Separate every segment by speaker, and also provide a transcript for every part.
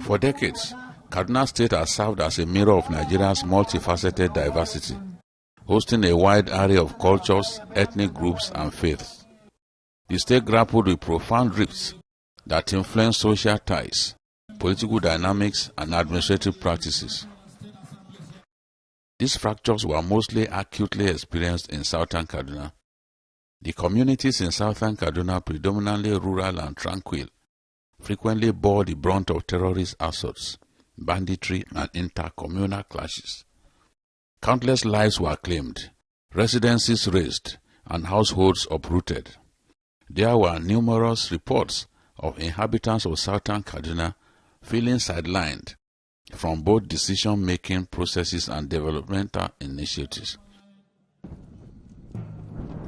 Speaker 1: For decades, Kaduna State has served as a mirror of Nigeria's multifaceted diversity, hosting a wide array of cultures, ethnic groups, and faiths. The state grappled with profound rifts that influence social ties, political dynamics, and administrative practices. These fractures were mostly acutely experienced in southern Kaduna. The communities in southern Kaduna, predominantly rural and tranquil, frequently bore the brunt of terrorist assaults, banditry, and intercommunal clashes. Countless lives were claimed, residences razed, and households uprooted. There were numerous reports of inhabitants of southern Kaduna feeling sidelined from both decision-making processes and developmental initiatives.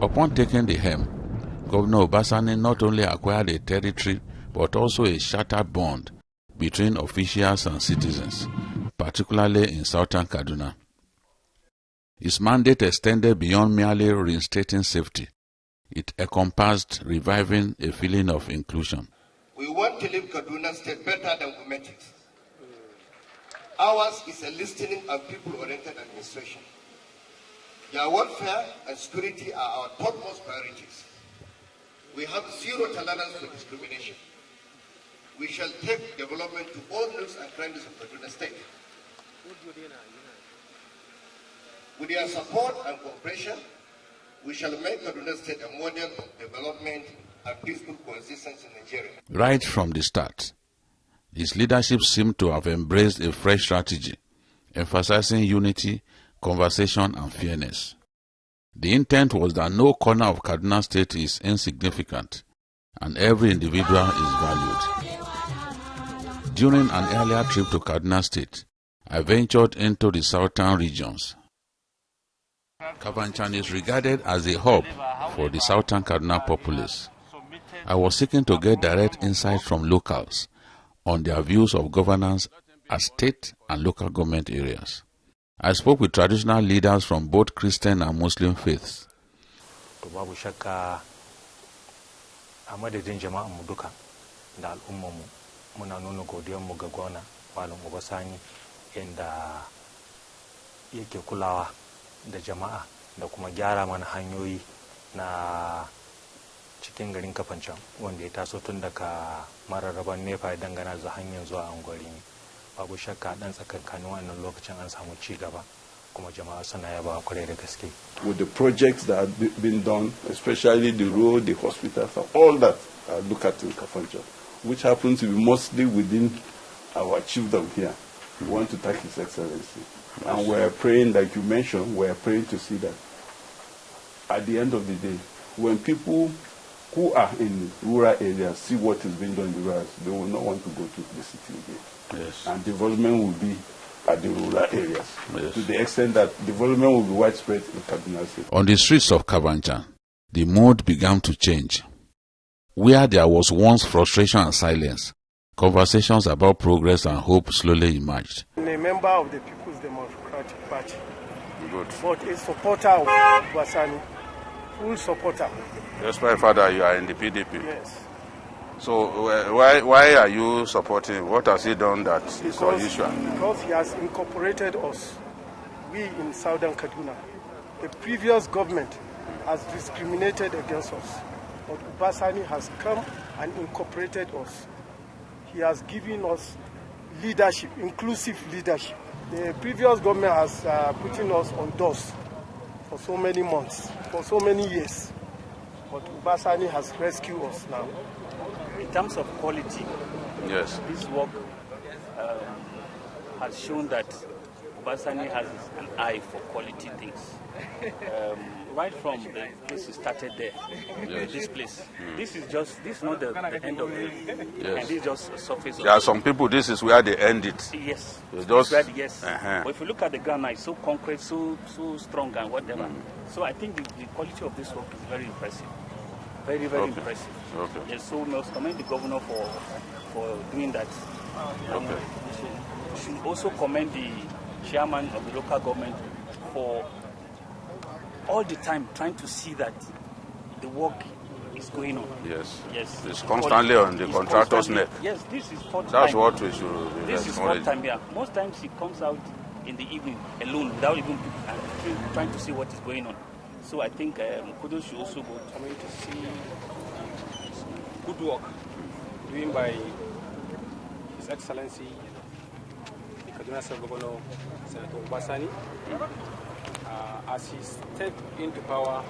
Speaker 1: Upon taking the helm, Governor Uba Sani not only acquired a territory but also a shattered bond between officials and citizens, particularly in southern Kaduna. His mandate extended beyond merely reinstating safety. It encompassed reviving a feeling of inclusion.
Speaker 2: We want to leave Kaduna State better than we met it. Ours is a listening and people-oriented administration. Their welfare and security are our topmost priorities. We have zero tolerance for discrimination. We shall take development to all nooks and crannies of Kaduna State. With their support and cooperation, we shall make Kaduna State a model of development and peaceful coexistence in Nigeria.
Speaker 1: Right from the start, his leadership seemed to have embraced a fresh strategy, emphasizing unity, conversation, and fairness. The intent was that no corner of Kaduna State is insignificant, and every individual is valued. During an earlier trip to Kaduna State, I ventured into the southern regions. Kafanchan is regarded as a hub for the southern Kaduna populace. I was seeking to get direct insight from locals on their views of governance at state and local government areas. I spoke with traditional leaders from both Christian and Muslim faiths.
Speaker 3: Babu shakka a madadin jama'an mu duka da al'ummar mu muna nuna godiyar mu ga gwamna Malam Uba Sani inda yake kulawa da jama'a da kuma gyara mana hanyoyi na cikin garin Kafanchan wanda ya taso tun daga mararraban nefa ya dangana zuwa hanyar zuwa Angwari. Babu shakka dan tsakankanin wannan lokacin an samu ci gaba kuma jama'a suna yaba kwarai da gaske.
Speaker 4: With the projects that have been done, especially the road, the hospitals, all that look at in Kafanchan, which happens to be mostly within our chiefdom here. We want to thank His Excellency. And we're praying, like you mentioned, we're praying to see that at the end of the day, when people who are in rural areas see what is being done in the rural, they will not want to go to the city again.
Speaker 1: Yes.
Speaker 4: And development will be at the rural areas,
Speaker 1: yes,
Speaker 4: to the extent that development will be widespread in Kaduna State.
Speaker 1: On the streets of Kafanchan, the mood began to change. Where there was once frustration and silence, conversations about progress and hope slowly emerged.
Speaker 5: I'm a member of the People's Democratic Party,
Speaker 1: Good.
Speaker 5: but a supporter of Uba Sani, full supporter.
Speaker 1: Yes, my father, you are in the PDP.
Speaker 5: Yes.
Speaker 1: So why are you supporting? What has he done that is unusual?
Speaker 5: Because he has incorporated us, we in Southern Kaduna. The previous government has discriminated against us, but Uba Sani has come and incorporated us. He has given us leadership, inclusive leadership. The previous government has put us on doors for so many months, for so many years. But Uba Sani has rescued us now.
Speaker 3: In terms of quality,
Speaker 1: Yes.
Speaker 3: this work has shown that Uba Sani has an eye for quality things. Right from the place we started there,
Speaker 1: Yes.
Speaker 3: this place. This is not the end of it.
Speaker 1: Yes.
Speaker 3: And this is just a surface of
Speaker 1: There are
Speaker 3: it.
Speaker 1: some people, this is where they end it.
Speaker 3: Yes.
Speaker 1: It's
Speaker 3: This
Speaker 1: just-
Speaker 3: is where yes.
Speaker 1: Uh-huh.
Speaker 3: But if you look at the ground now, it's so concrete, so strong and whatever. So I think the quality of this work is very impressive. Very, very
Speaker 1: Okay.
Speaker 3: impressive.
Speaker 1: Okay.
Speaker 3: Yes, so we must commend the governor for doing that.
Speaker 1: Okay.
Speaker 3: We should also commend the chairman of the local government for all the time trying to see that the work
Speaker 6: is going on.
Speaker 1: Yes.
Speaker 6: Yes.
Speaker 1: It's constantly on the contractor's neck.
Speaker 6: Yes, this is fourth time.
Speaker 1: That's what we should.
Speaker 6: This is fourth time. Yeah. Most times he comes out in the evening alone without even trying to see what is going on. So I think kudos should also go
Speaker 7: to see good work doing by His Excellency the Kaduna State Governor Senator Uba Sani. As he stepped into power,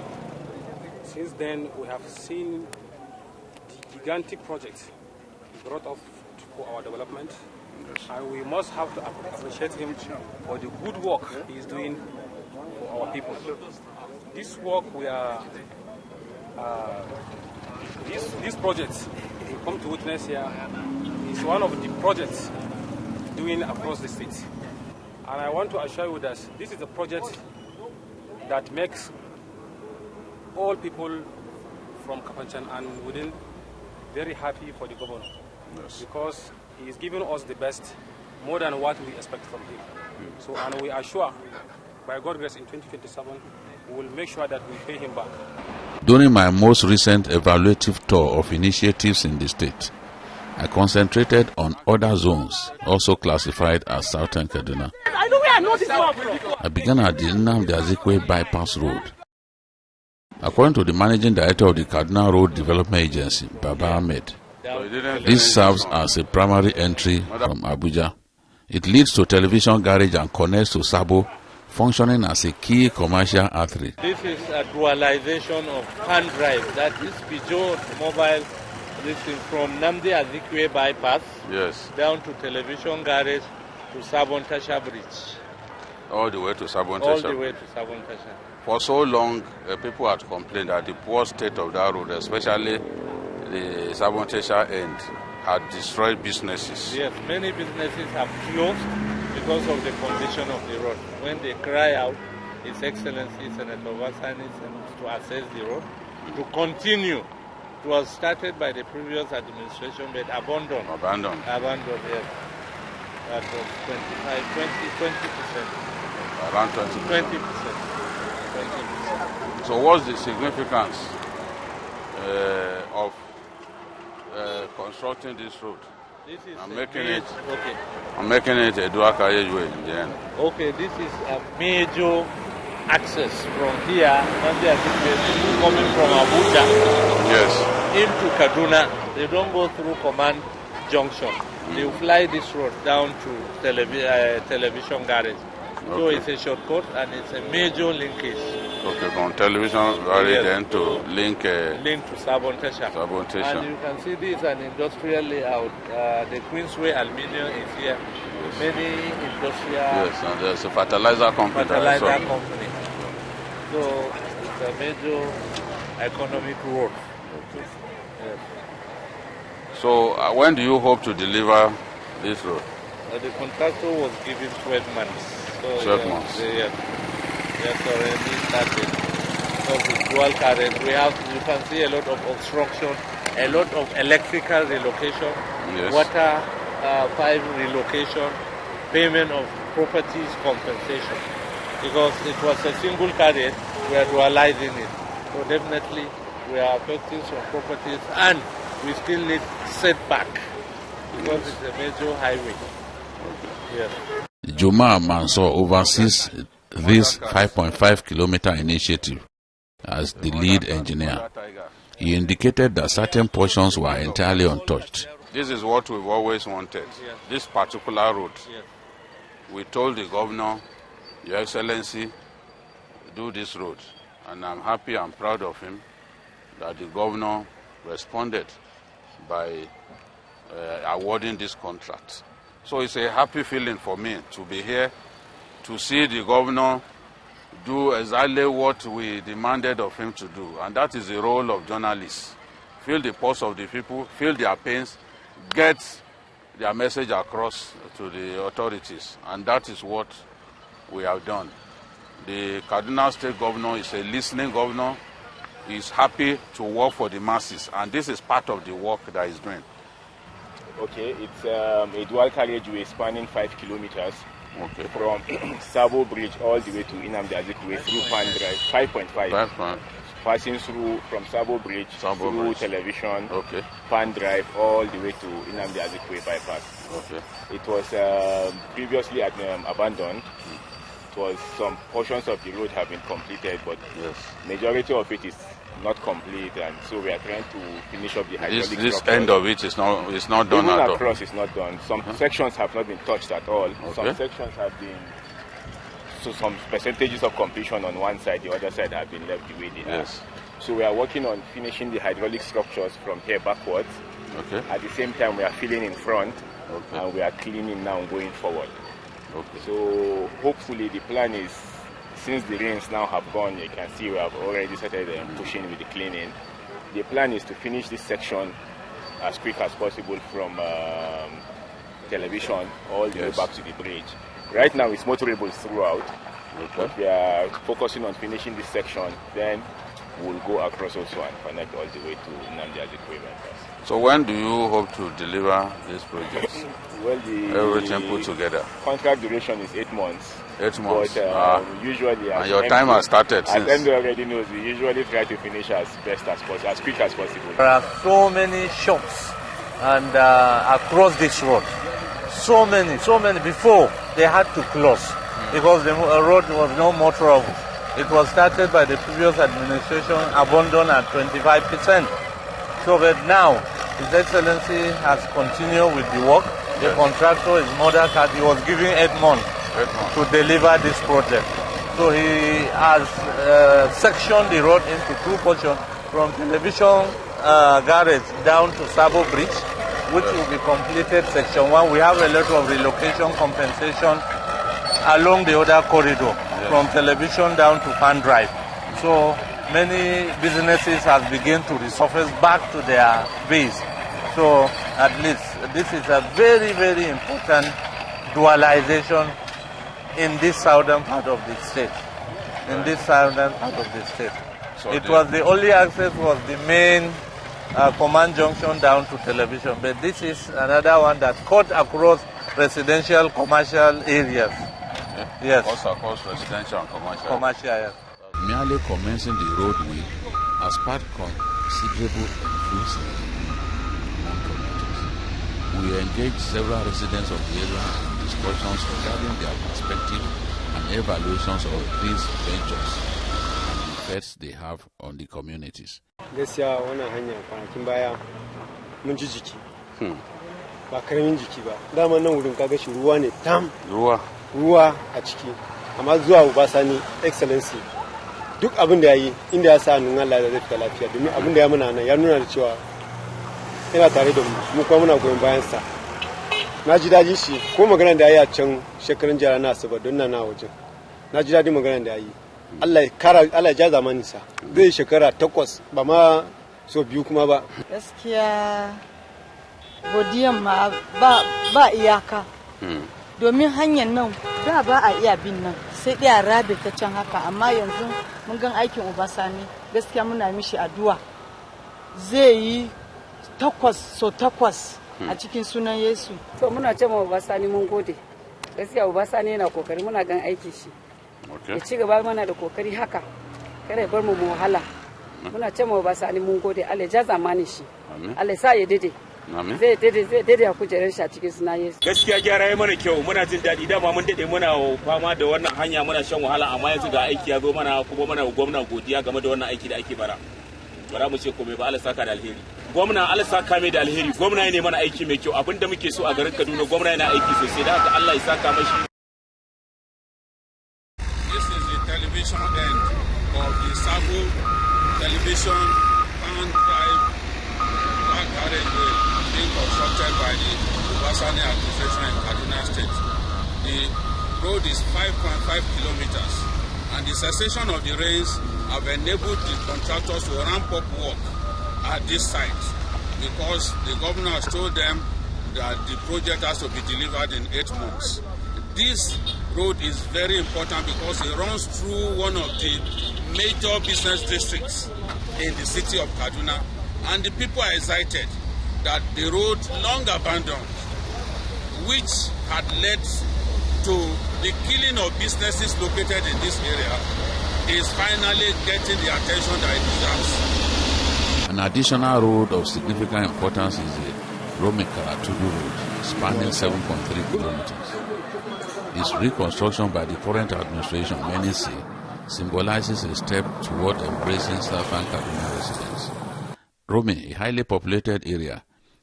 Speaker 7: since then we have seen the gigantic projects he brought up for our development. Yes. And we must have to appreciate him for the good work he is doing for our people. This work we are, this project we come to witness here is one of the projects doing across the state. And I want to assure you that this is a project that makes all people from Kafanchan and within very happy for the governor. Yes. Because he is giving us the best, more than what we expect from him. So, and we are sure, by God's grace, in 2027, we will make sure that we pay him back.
Speaker 1: During my most recent evaluative tour of initiatives in the state, I concentrated on other zones, also classified as Southern Kaduna. I began at the Nnamdi Azikiwe Bypass Road. According to the managing director of the Kaduna Road Development Agency, Baba Ahmed, this serves as a primary entry from Abuja. It leads to Television Garage and connects to Sabo, functioning as a key commercial artery.
Speaker 8: This is a dualization of hand drive, that is Peugeot mobile. This is from Nnamdi Azikiwe Bypass down to Television Garage to Sabon Tasha Bridge.
Speaker 1: All the way to Sabon Tasha?
Speaker 8: All the way to Sabon Tasha.
Speaker 1: For so long, people had complained that the poor state of that road, especially the Sabon Tasha end, had destroyed businesses.
Speaker 8: Yes, many businesses have closed because of the condition of the road. When they cry out, His Excellency Senator Uba Sani to assess the road, to continue. It was started by the previous administration, but abandoned.
Speaker 1: Abandoned,
Speaker 8: yes. That was 20%.
Speaker 1: Around 20%. 20%. So what's the significance of constructing this road?
Speaker 8: This is
Speaker 1: I'm making it a dual carriageway in the end.
Speaker 8: Okay, this is a major access from here, coming from Abuja into Kaduna. They don't go through Command Junction. They fly this road down to Television Garage. So it's a shortcut and it's a major linkage.
Speaker 1: Okay, from Television Garage then to link
Speaker 8: to Sabon Tasha. And you can see this is an industrial layout. The Queensway Aluminium is here. Many industrial...
Speaker 1: Yes, and there's a fertilizer company.
Speaker 8: So it's a major economic road. Yes.
Speaker 1: So when do you hope to deliver this road?
Speaker 8: The contractor was given 12 months. So
Speaker 1: 12 months.
Speaker 8: Yes, already started. Because it's dual carriage. You can see a lot of obstruction, a lot of electrical relocation, water pipe relocation, payment of properties compensation. Because it was a single carriage, we are dualizing it. So definitely we are affecting some properties and we still need setback because it's a major highway. Yes.
Speaker 1: Juma Mansour oversees this 5.5-kilometer initiative as the lead engineer. He indicated that certain portions were entirely untouched. This is what we've always wanted, this particular road. We told the governor, Your Excellency, do this road. And I'm happy and proud of him that the governor responded by awarding this contract. So it's a happy feeling for me to be here, to see the governor do exactly what we demanded of him to do. And that is the role of journalists. Feel the pulse of the people, feel their pains, get their message across to the authorities. And that is what we have done. The Kaduna State Governor is a listening governor. He is happy to work for the masses. And this is part of the work that he's doing.
Speaker 9: Okay, it's a dual carriageway spanning 5 kilometers from Sabo Bridge all the way to Nnamdi Azikiwe through Pan Drive, 5.5. passing through from Sabo Bridge, through Television, Pan Drive, all the way to Nnamdi Azikiwe bypass. It was previously abandoned. It was some portions of the road have been completed, but majority of it is not complete, and so we are trying to finish up the hydraulic structure. This end of it is not done at all. Across is not done. Some sections have not been touched at all. Some sections have been, so some percentages of completion on one side, the other side have been left the way they are. So we are working on finishing the hydraulic structures from here backwards. At the same time, we are filling in front, and we are cleaning now going forward. So hopefully the plan is, since the rains now have gone, you can see we have already started pushing with the cleaning. The plan is to finish this section as quick as possible from Television all the way back to the bridge. Right now it's motorable throughout, but we are focusing on finishing this section, then we'll go across also and connect all the way to Nnamdi Azikiwe bypass.
Speaker 1: So when do you hope to deliver this project?
Speaker 9: Well,
Speaker 1: everything put together.
Speaker 9: Contract duration is 8 months.
Speaker 1: 8 months.
Speaker 9: But usually,
Speaker 1: and your time has started since.
Speaker 9: As MD already knows, we usually try to finish as best as possible, as quick as possible.
Speaker 10: There are so many shops and across this road. So many. Before they had to close because the road was no more travel. It was started by the previous administration, abandoned at 25%. So but now, His Excellency has continued with the work. The contractor is Mother Cat. He was given 8 months to deliver this project. So he has sectioned the road into 2 portions from Television garage down to Sabo Bridge, which will be completed section 1. We have a lot of relocation compensation along the other corridor from Television down to Pan Drive. So many businesses have begun to resurface back to their base. So at least this is a very, very important dualization in this southern part of the state. So it was the only access was the main command junction down to Television, but this is another one that cut across residential, commercial areas.
Speaker 1: Across residential and commercial. Merely commencing the roadway has sparked considerable enthusiasm among commuters. We engaged several residents of the area in discussions regarding their perspective and evaluations of these ventures and the effects they have on the communities.
Speaker 7: Gaskiya wannan hanya kwanakin baya mun ji jiki. Ba karamin jiki ba. Dama nan wurin kaga shi ruwa ne tam. Ruwa a ciki. Amma zuwa Uba Sani Excellency duk abin da yayi inda ya sa nun Allah zai fita lafiya domin abin da ya muna nan ya nuna da cewa yana tare da mu kuma muna goyon bayan sa. Na ji daji shi ko maganar da yayi a can shekarun jara na Asabar don na wajen. Na ji dadin maganar da yayi. Allah ya ja zamanin sa. Zai shekara 8 ba ma so biyu kuma ba.
Speaker 11: Gaskiya godiyan ma ba iyaka. Domin hanyar nan da ba a iya bin nan sai dai a rabe ta can haka, amma yanzu mun gan aikin Uba Sani gaskiya muna mishi addu'a zai yi 8 a cikin sunan Yesu.
Speaker 12: To muna ce ma Uba Sani mun gode, gaskiya Uba Sani yana kokari, muna gan aiki shi ya ci gaba mana da kokari haka, kada bar mu wahala. Muna ce ma Uba Sani mun gode, Allah ya zamani shi, Allah sa ya dade. Zai daidai a kujerar shi a cikin suna Yesu.
Speaker 13: Gaskiya gyara ya mana kyau, muna jin daɗi. Dama mun daɗe muna fama da wannan hanya, muna shan wahala, amma yanzu ga aiki ya zo mana, kuma muna gwamna godiya game da wannan aiki da ake bara. Bara mu ce komai ba, Allah saka da alheri. Gwamna Allah saka mai da alheri. Gwamna ne mana aiki mai kyau, abinda muke so a garin Kaduna, gwamna yana aiki sosai, da haka Allah ya saka mashi.
Speaker 14: This is the television end of the Sabo Television Pan Drive carriageway being constructed by the Uba Sani administration in Kaduna State. The road is 5.5 kilometers, and the cessation of the rains have enabled the contractors to ramp up work at this site because the governor has told them that the project has to be delivered in 8 months. This road is very important because it runs through one of the major business districts in the city of Kaduna, and the people are excited that the road long abandoned, which had led to the killing of businesses located in this area, is finally getting the attention that it deserves.
Speaker 1: An additional road of significant importance is the Romi road, spanning 7.3 kilometers. Its reconstruction by the current administration, many say, symbolizes a step toward embracing Southern Kaduna residents. Romi, a highly populated area,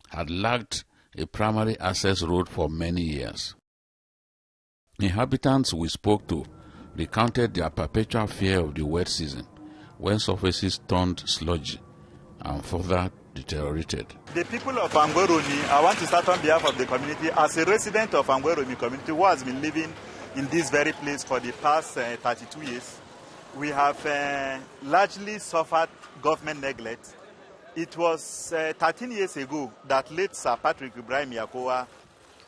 Speaker 1: had lacked a primary access road for many years. Inhabitants we spoke to recounted their perpetual fear of the wet season, when surfaces turned sludgy and further deteriorated.
Speaker 15: The people of Romi, I want to start on behalf of the community. As a resident of Romi community who has been living in this very place for the past 32 years, we have largely suffered government neglect. It was 13 years ago that late Sir Patrick Ibrahim Yakowa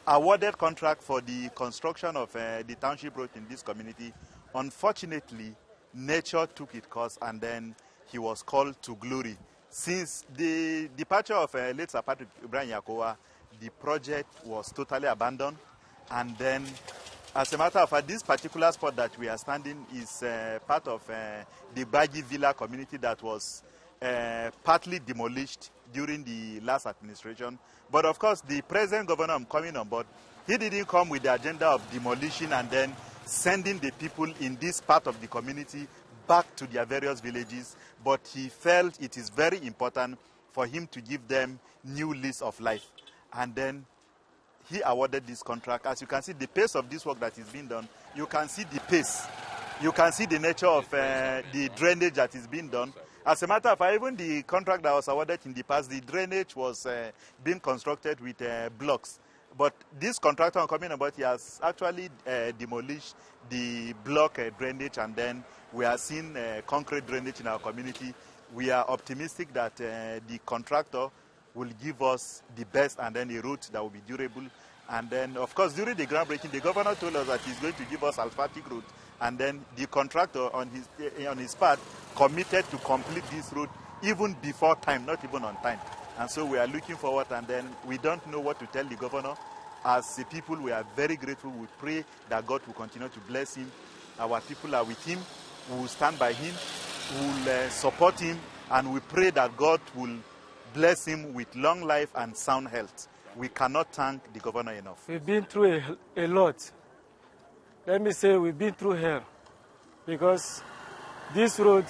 Speaker 15: awarded contract for the construction of the township road in this community. Unfortunately, nature took its course and then he was called to glory. Since the departure of late Sir Patrick Ibrahim Yakowa, the project was totally abandoned. And then, as a matter of fact, this particular spot that we are standing is part of the Bagi Villa community that was partly demolished during the last administration. But of course, the present governor coming on board, he didn't come with the agenda of demolition and then sending the people in this part of the community back to their various villages, but he felt it is very important for him to give them new lease of life. And then he awarded this contract. As you can see, the pace of this work that is being done, you can see the pace. You can see the nature of the drainage that is being done. As a matter of fact, even the contract that was awarded in the past, the drainage was being constructed with blocks. But this contractor coming about, he has actually demolished the block drainage, and then we are seeing concrete drainage in our community. We are optimistic that the contractor will give us the best and then a route that will be durable. And then, of course, during the groundbreaking, the governor told us that he's going to give us alphatic route. And then the contractor, on his part, committed to complete this route even before time, not even on time. And so we are looking forward, and then we don't know what to tell the governor. As a people, we are very grateful. We pray that God will continue to bless him. Our people are with him. We will stand by him. We will support him. And we pray that God will bless him with long life and sound health. We cannot thank the governor enough.
Speaker 5: We've been through a lot. Let me say we've been through hell, because this road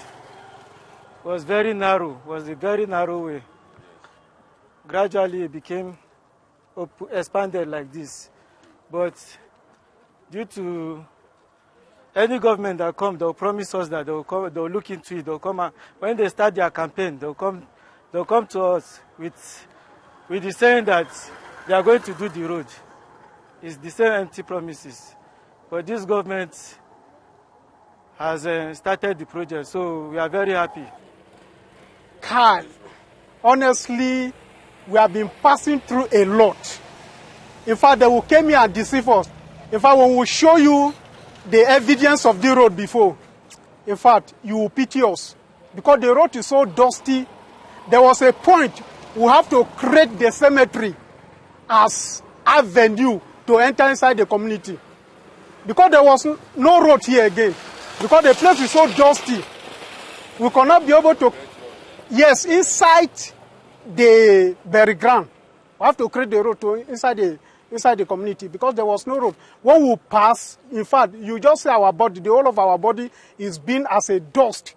Speaker 5: was very narrow, was a very narrow way. Gradually it became expanded like this. But due to any government that comes, they'll promise us that they'll look into it, they'll come out. When they start their campaign, they'll come to us with the saying that they are going to do the road. It's the same empty promises. But this government has started the project, so we are very happy.
Speaker 16: Honestly, we have been passing through a lot. In fact, they will come here and deceive us. In fact, when we show you the evidence of the road before, in fact, you will pity us. Because the road is so dusty, there was a point we have to create the cemetery as avenue to enter inside the community. Because there was no road here again. Because the place is so dusty, we cannot be able to, yes, inside the burial ground. We have to create the road to inside the community, because there was no road. When we pass, in fact, you just see our body, the whole of our body is being as a dust.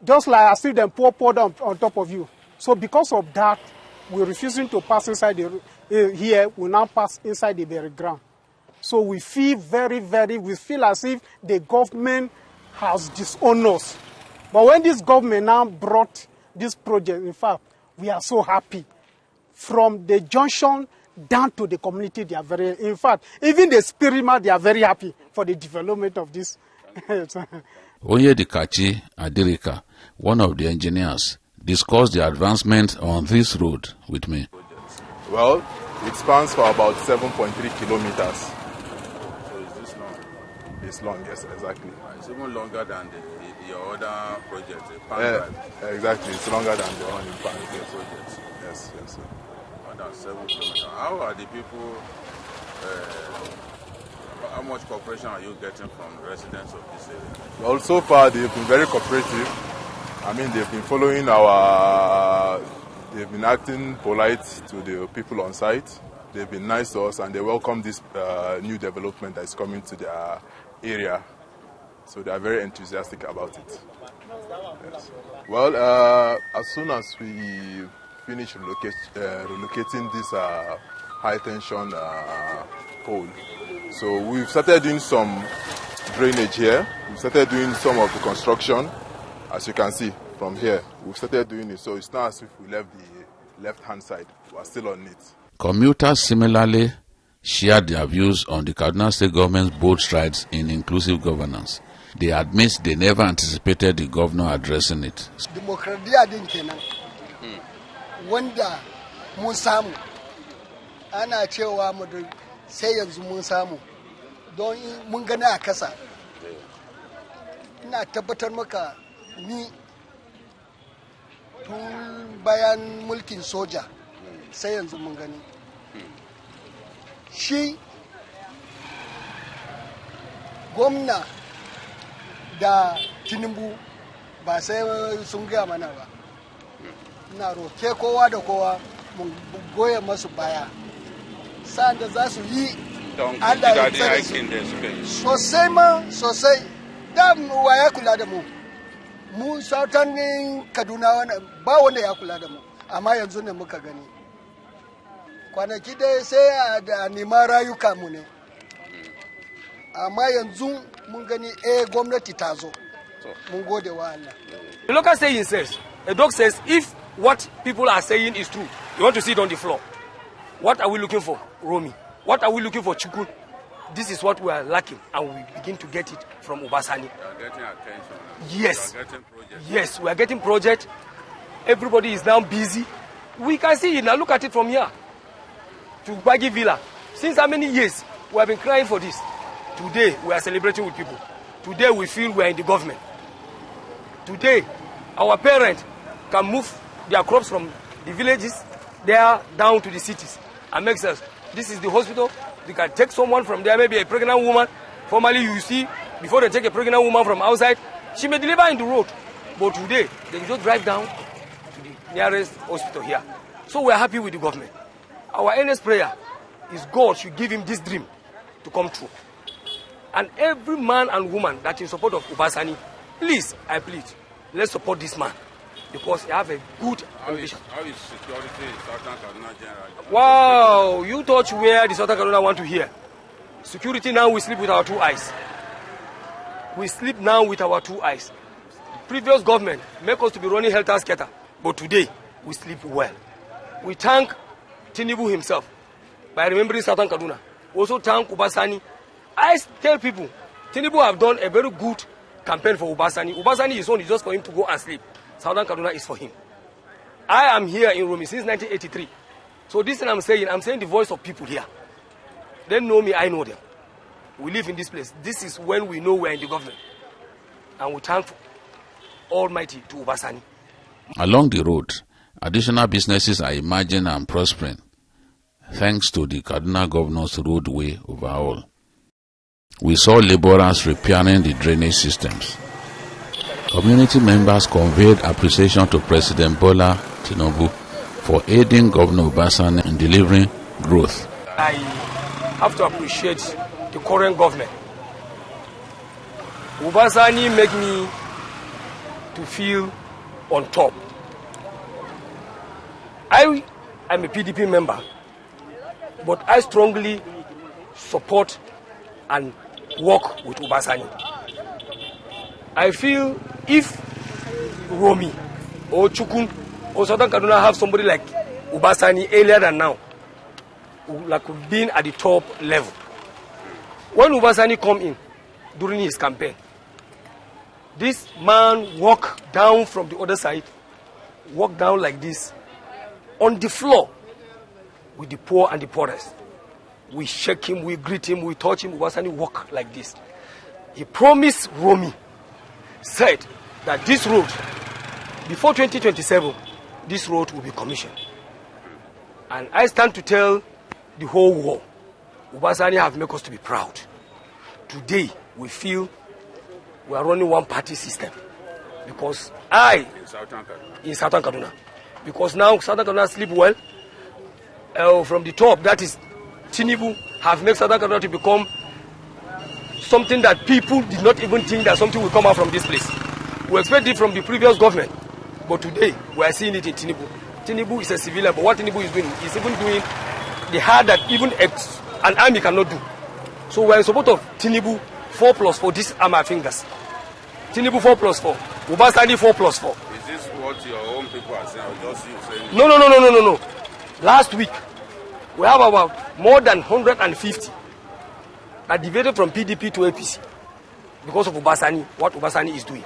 Speaker 16: Just like as if them pour down on top of you. So because of that, we're refusing to pass inside here, we now pass inside the burial ground. So we feel we feel as if the government has disowned us. But when this government now brought this project, in fact, we are so happy. From the junction down to the community, they are very, in fact, even the Spirima, they are very happy for the development of this.
Speaker 1: Oyedikachi Adirika, one of the engineers, discussed the advancement on this road with me.
Speaker 17: Well, it spans for about 7.3 kilometers.
Speaker 14: So is this long?
Speaker 17: It's long, yes, exactly.
Speaker 14: It's even longer than your other project, the Pan Drive.
Speaker 17: Exactly, it's longer than the one in Pan
Speaker 14: project.
Speaker 17: Yes, yes, sir.
Speaker 14: More than 7 kilometers. How are the people
Speaker 17: How much cooperation are you getting from the residents of this area?
Speaker 14: Well, so far they've been very cooperative. I mean, they've been following they've been acting polite to the people on site. They've been nice to us, and they welcome this new development that is coming to their area. So they are very enthusiastic about it. Yes. Well, as soon as we finish relocating this high tension pole, so we've started doing some drainage here. We've started doing some of the construction, as you can see from here. We've started doing it, so it's not as if we left the left-hand side. We are still on it.
Speaker 1: Commuters similarly shared their views on the Kaduna State government's bold strides in inclusive governance. They admit they never anticipated the governor addressing it.
Speaker 18: Demokradiyya din kenan wanda mun samu ana cewa mu sai yanzu mun samu don mun gani a kasa. Ina tabbatar maka ni tun bayan mulkin soja sai yanzu mun gani. Shi gwamna da Tinubu ba sai sun gaya mana ba. Ina roke kowa da kowa mun goye masu baya. Sa'an da za su yi Allah ya tsare su sosai ma sosai. Da wa ya kula da mu. Mu sautan Kaduna ba wanda ya kula da mu. Amma yanzu ne muka gani. Kwanaki dai sai a nema rayuka mu ne. Amma yanzu mun gani gwamnati ta zo. Mun gode wa Allah.
Speaker 7: The local saying says, a dog says, if what people are saying is true, you want to see it on the floor. What are we looking for, Romi? What are we looking for, Chukun? This is what we are lacking, and we begin to get it from Uba Sani.
Speaker 17: You are getting attention.
Speaker 7: Yes.
Speaker 17: You are getting projects.
Speaker 7: Yes, we are getting projects. Everybody is now busy. We can see it now. Look at it from here to Bagi Villa. Since how many years we have been crying for this? Today we are celebrating with people. Today we feel we are in the government. Today our parents can move their crops from the villages there down to the cities and make sense. This is the hospital. They can take someone from there, maybe a pregnant woman. Formerly you see, before they take a pregnant woman from outside, she may deliver in the road. But today they can just drive down to the nearest hospital here. So we are happy with the government. Our earnest prayer is God should give him this dream to come true. And every man and woman that is in support of Uba Sani, please, I plead, let's support this man because he have a good ambition.
Speaker 17: How is security in Southern Kaduna generally?
Speaker 7: Wow, you touch where the Southern Kaduna want to hear. Security now, we sleep with our two eyes. We sleep now with our two eyes. Previous government make us to be running helter-skelter, but today we sleep well. We thank Tinubu himself by remembering Southern Kaduna. Also thank Uba Sani. I tell people, Tinubu have done a very good campaign for Uba Sani. Uba Sani is only just for him to go and sleep. Southern Kaduna is for him. I am here in Romi since 1983. So this thing I'm saying the voice of people here. They know me, I know them. We live in this place. This is when we know we are in the government. And we thank Almighty to Uba Sani.
Speaker 1: Along the road, additional businesses are emerging and prospering, thanks to the Kaduna governor's roadway overhaul. We saw laborers repairing the drainage systems. Community members conveyed appreciation to President Bola Tinubu for aiding Governor Uba Sani in delivering growth.
Speaker 7: I have to appreciate the current government. Uba Sani make me to feel on top. I am a PDP member, but I strongly support and work with Uba Sani. I feel if Romi or Chukun or Southern Kaduna have somebody like Uba Sani earlier than now, like we've been at the top level. When Uba Sani come in during his campaign, this man walk down from the other side, walk down like this, on the floor with the poor and the poorest. We shake him, we greet him, we touch him. Uba Sani walk like this. He promised Romi, said that this road, before 2027, this road will be commissioned. And I stand to tell the whole world, Uba Sani have made us to be proud.
Speaker 19: today we feel we are running one party system because in Southern Kaduna. Because now Southern Kaduna sleep well. From the top, that is Tinubu have made Southern Kaduna to become something that people did not even think that something will come out from this place. We expect it from the previous government, but today we are seeing it in Tinubu. Tinubu is a civilian, but what Tinubu is doing is even doing the hard that even an army cannot do. So we are in support of Tinubu 4+4. This are my fingers. Tinubu 4+4. Uba Sani 4+4.
Speaker 14: Is this what your own people are saying, or just you saying?
Speaker 19: No. Last week, we have about more than 150 that deviated from PDP to APC because of Uba Sani, what Uba Sani is doing.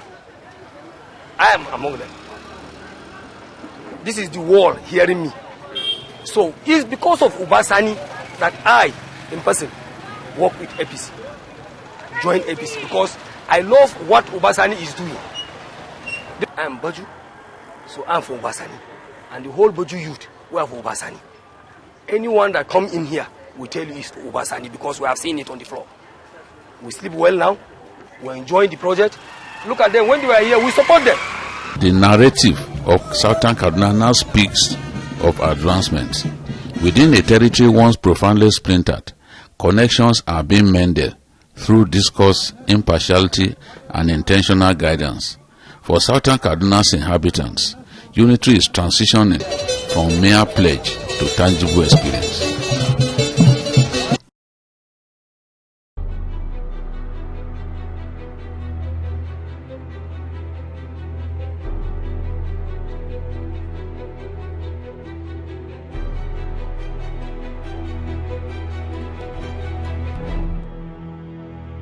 Speaker 19: I am among them. This is the world hearing me. So it's because of Uba Sani that I, in person, work with APC, join APC, because I love what Uba Sani is doing. I am Baju, so I'm from Uba Sani, and the whole Baju youth, we are from Uba Sani. Anyone that come in here will tell you it's Uba Sani because we have seen it on the floor. We sleep well now. We're enjoying the project. Look at them. When they were here, we support them.
Speaker 1: The narrative of Southern Kaduna now speaks of advancements. Within a territory once profoundly splintered, connections are being mended through discourse, impartiality, and intentional guidance. For Southern Kaduna's inhabitants, unity is transitioning from mere pledge to tangible experience.